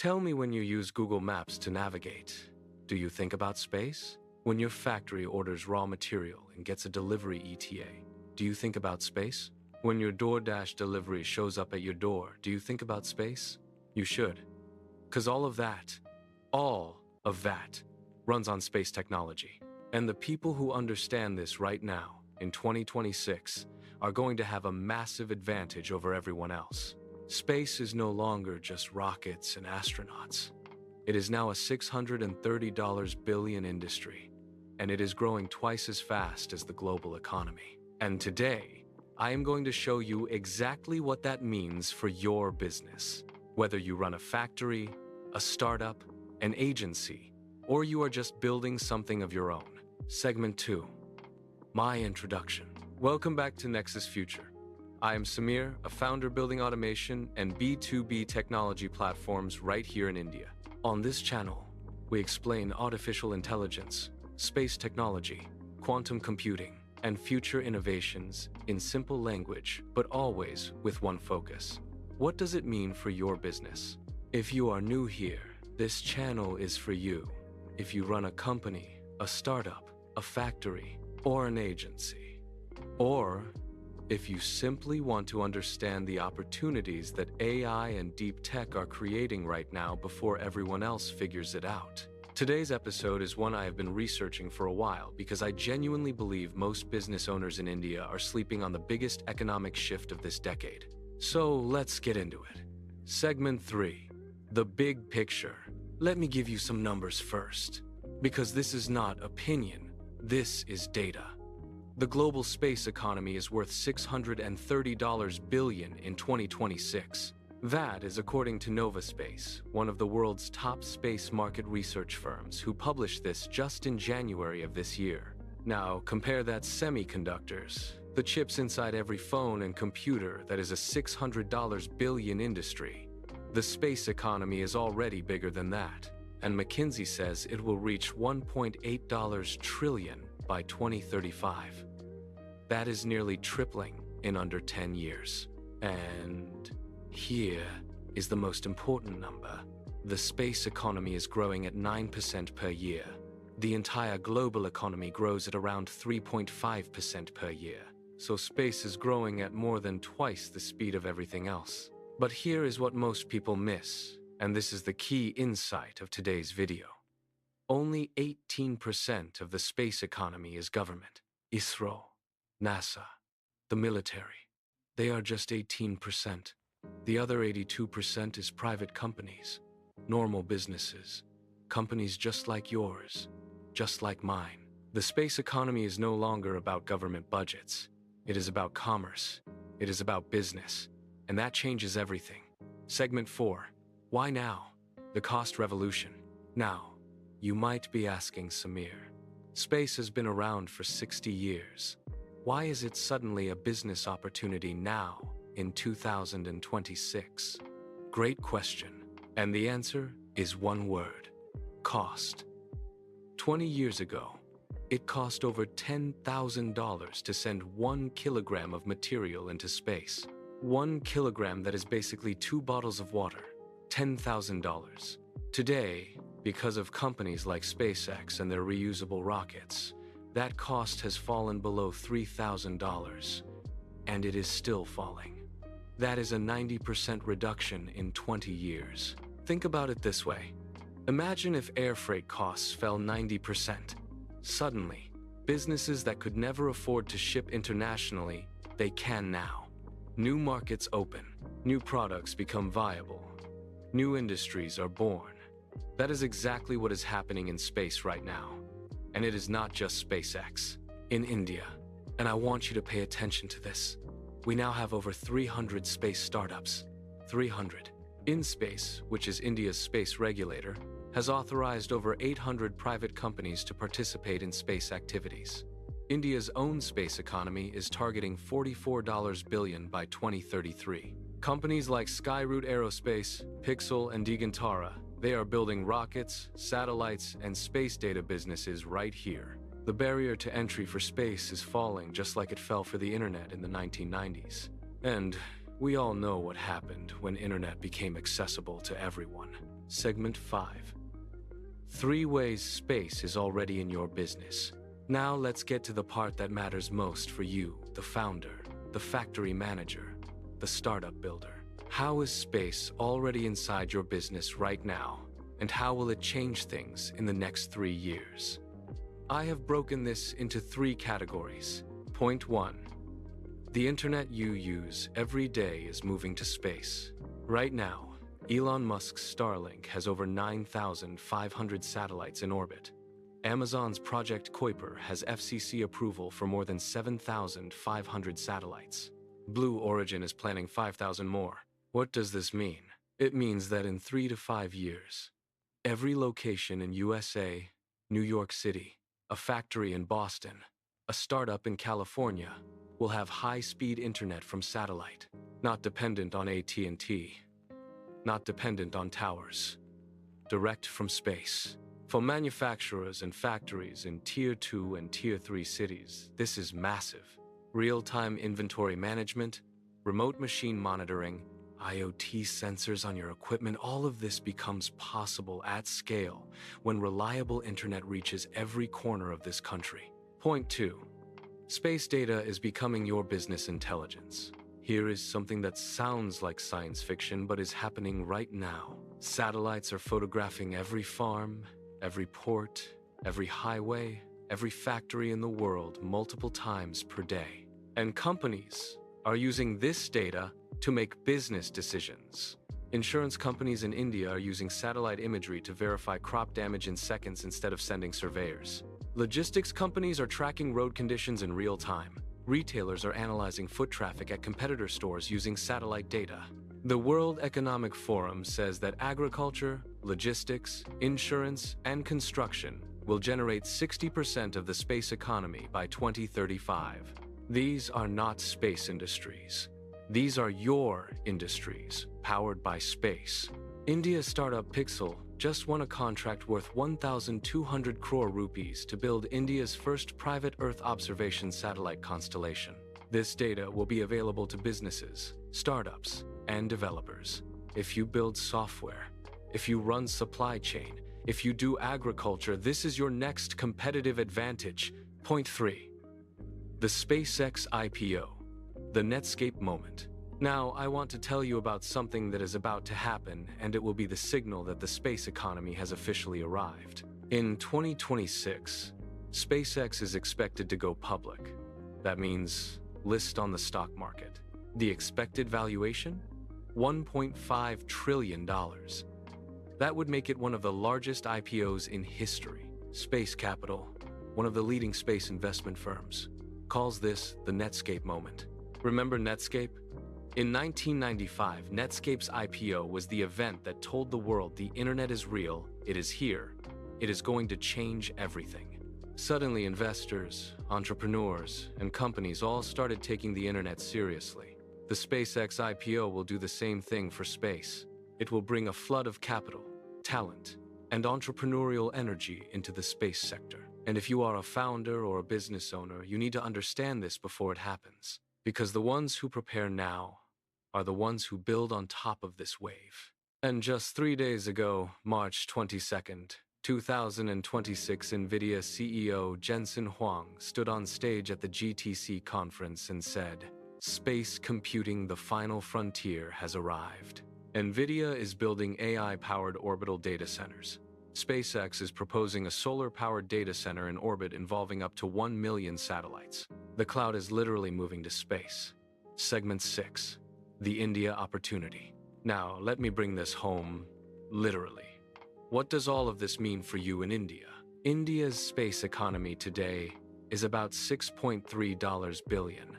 Tell me, when you use Google Maps to navigate, do you think about space? When your factory orders raw material and gets a delivery ETA, do you think about space? When your DoorDash delivery shows up at your door, do you think about space? You should. Because all of that runs on space technology. And the people who understand this right now, in 2026, are going to have a massive advantage over everyone else. Space is no longer just rockets and astronauts. It is now a $630 billion industry, and it is growing twice as fast as the global economy. And today, I am going to show you exactly what that means for your business. Whether you run a factory, a startup, an agency, or you are just building something of your own. Segment 2. My introduction. Welcome back to Nexus Future. I am Samir, a founder building automation and B2B technology platforms right here in India. On this channel, we explain artificial intelligence, space technology, quantum computing, and future innovations in simple language, but always with one focus. What does it mean for your business? If you are new here, this channel is for you. If you run a company, a startup, a factory, or an agency. Or if you simply want to understand the opportunities that AI and deep tech are creating right now before everyone else figures it out. Today's episode is one I have been researching for a while because I genuinely believe most business owners in India are sleeping on the biggest economic shift of this decade. So let's get into it. Segment 3. The big picture. Let me give you some numbers first, because this is not opinion, this is data. The global space economy is worth $630 billion in 2026. That is according to Novaspace, one of the world's top space market research firms, who published this just in January of this year. Now, compare that semiconductors, the chips inside every phone and computer, that is a $600 billion industry. The space economy is already bigger than that, and McKinsey says it will reach $1.8 trillion by 2035. That is nearly tripling in under 10 years. And here is the most important number. The space economy is growing at 9% per year. The entire global economy grows at around 3.5% per year. So space is growing at more than twice the speed of everything else. But here is what most people miss, and this is the key insight of today's video. Only 18% of the space economy is government. ISRO, NASA, the military. They are just 18%. The other 82% is private companies, normal businesses, companies just like yours, just like mine. The space economy is no longer about government budgets. It is about commerce. It is about business. And that changes everything. Segment 4. Why now? The cost revolution. Now, you might be asking, Samir, space has been around for 60 years. Why is it suddenly a business opportunity now, in 2026? Great question. And the answer is one word: cost. 20 years ago, it cost over $10,000 to send 1 kilogram of material into space. 1 kilogram, that is basically 2 bottles of water. $10,000. Today, because of companies like SpaceX and their reusable rockets, that cost has fallen below $3,000, and it is still falling. That is a 90% reduction in 20 years. Think about it this way. Imagine if air freight costs fell 90%. Suddenly, businesses that could never afford to ship internationally, they can now. New markets open, new products become viable, new industries are born. That is exactly what is happening in space right now. And it is not just SpaceX. In India, and I want you to pay attention to this, we now have over 300 space startups. 300. InSpace, which is India's space regulator, has authorized over 800 private companies to participate in space activities. India's own space economy is targeting $44 billion by 2033. Companies like Skyroot Aerospace, Pixel, and Digantara, they are building rockets, satellites, and space data businesses right here. The barrier to entry for space is falling just like it fell for the internet in the 1990s. And We all know what happened when internet became accessible to everyone. Segment 5. 3 ways space is already in your business. Now let's get to the part that matters most for you, the founder, the factory manager, the startup builder. How is space already inside your business right now, and how will it change things in the next 3 years? I have broken this into 3 categories. Point 1. The internet you use every day is moving to space. Right now, Elon Musk's Starlink has over 9,500 satellites in orbit. Amazon's Project Kuiper has FCC approval for more than 7,500 satellites. Blue Origin is planning 5,000 more. What does this mean? It means that in 3 to 5 years, every location in USA, New York City, a factory in Boston, a startup in California, will have high-speed internet from satellite, not dependent on AT&T, not dependent on towers, direct from space. For manufacturers and factories in Tier 2 and Tier 3 cities, this is massive. Real-time inventory management, remote machine monitoring, IoT sensors on your equipment, all of this becomes possible at scale when reliable internet reaches every corner of this country. Point 2. Space data is becoming your business intelligence. Here is something that sounds like science fiction but is happening right now. Satellites are photographing every farm, every port, every highway, every factory in the world multiple times per day. And companies are using this data to make business decisions. Insurance companies in India are using satellite imagery to verify crop damage in seconds instead of sending surveyors. Logistics companies are tracking road conditions in real time. Retailers are analyzing foot traffic at competitor stores using satellite data. The World Economic Forum says that agriculture, logistics, insurance, and construction will generate 60% of the space economy by 2035. These are not space industries. These are your industries, powered by space. India's startup Pixel just won a contract worth 1,200 crore rupees to build India's first private Earth observation satellite constellation. This data will be available to businesses, startups, and developers. If you build software, if you run supply chain, if you do agriculture, this is your next competitive advantage. Point 3. The SpaceX IPO. The Netscape moment. Now, I want to tell you about something that is about to happen, and it will be the signal that the space economy has officially arrived. In 2026, SpaceX is expected to go public. That means list on the stock market. The expected valuation? $1.5 trillion. That would make it one of the largest IPOs in history. Space Capital, one of the leading space investment firms, calls this the Netscape moment. Remember Netscape? In 1995, Netscape's IPO was the event that told the world the internet is real, it is here, it is going to change everything. Suddenly, investors, entrepreneurs, and companies all started taking the internet seriously. The SpaceX IPO will do the same thing for space. It will bring a flood of capital, talent, and entrepreneurial energy into the space sector. And if you are a founder or a business owner, you need to understand this before it happens. Because the ones who prepare now are the ones who build on top of this wave. And just 3 days ago, March 22nd, 2026, NVIDIA CEO Jensen Huang stood on stage at the GTC conference and said, "Space computing, the final frontier, has arrived." NVIDIA is building AI-powered orbital data centers. SpaceX is proposing a solar-powered data center in orbit involving up to 1 million satellites. The cloud is literally moving to space. Segment 6. The India opportunity. Now, let me bring this home, literally. What does all of this mean for you in India? India's space economy today is about $6.3 billion.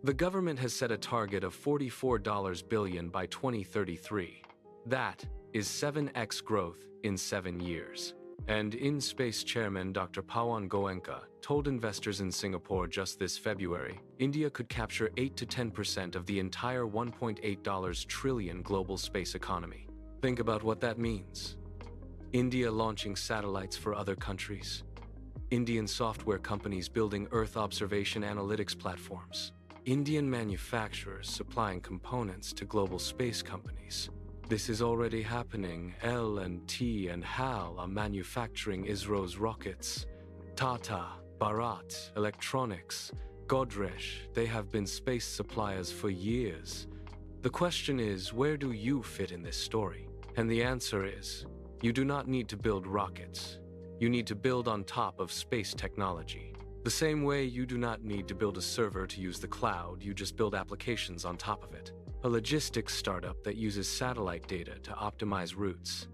The government has set a target of $44 billion by 2033. That is 7x growth in 7 years. And InSpace chairman Dr. Pawan Goenka told investors in Singapore just this February, India could capture 8 to 10% of the entire $1.8 trillion global space economy. Think about what that means. India launching satellites for other countries. Indian software companies building Earth observation analytics platforms. Indian manufacturers supplying components to global space companies. This is already happening. L&T and HAL are manufacturing ISRO's rockets. Tata, Bharat Electronics, Godrej, they have been space suppliers for years. The question is, where do you fit in this story? And the answer is, you do not need to build rockets. You need to build on top of space technology. The same way you do not need to build a server to use the cloud, you just build applications on top of it. A logistics startup that uses satellite data to optimize routes.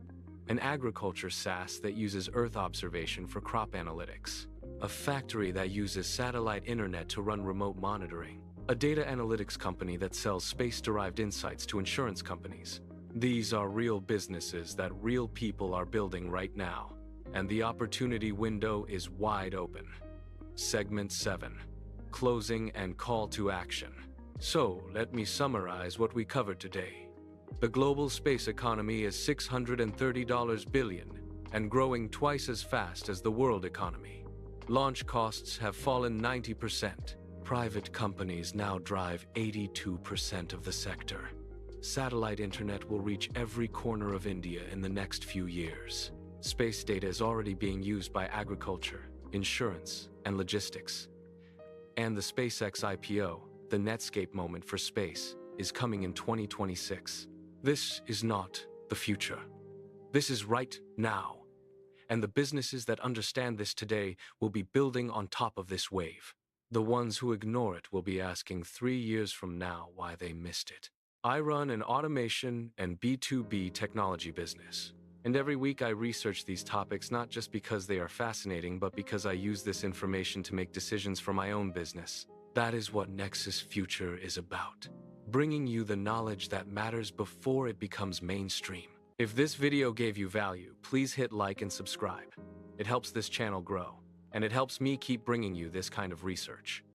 An agriculture SaaS that uses Earth observation for crop analytics. A factory that uses satellite internet to run remote monitoring. A data analytics company that sells space-derived insights to insurance companies. These are real businesses that real people are building right now, and the opportunity window is wide open. Segment 7. Closing and call to action. So, let me summarize what we covered today. The global space economy is $630 billion and growing twice as fast as the world economy. Launch costs have fallen 90%. Private companies now drive 82% of the sector. Satellite internet will reach every corner of India in the next few years. Space data is already being used by agriculture, insurance, and logistics. And the SpaceX IPO, the Netscape moment for space, is coming in 2026. This is not the future. This is right now. And the businesses that understand this today will be building on top of this wave. The ones who ignore it will be asking 3 years from now why they missed it. I run an automation and B2B technology business. And every week I research these topics not just because they are fascinating, but because I use this information to make decisions for my own business. That is what Nexus Future is about. Bringing you the knowledge that matters before it becomes mainstream. If this video gave you value, please hit like and subscribe. It helps this channel grow, and it helps me keep bringing you this kind of research.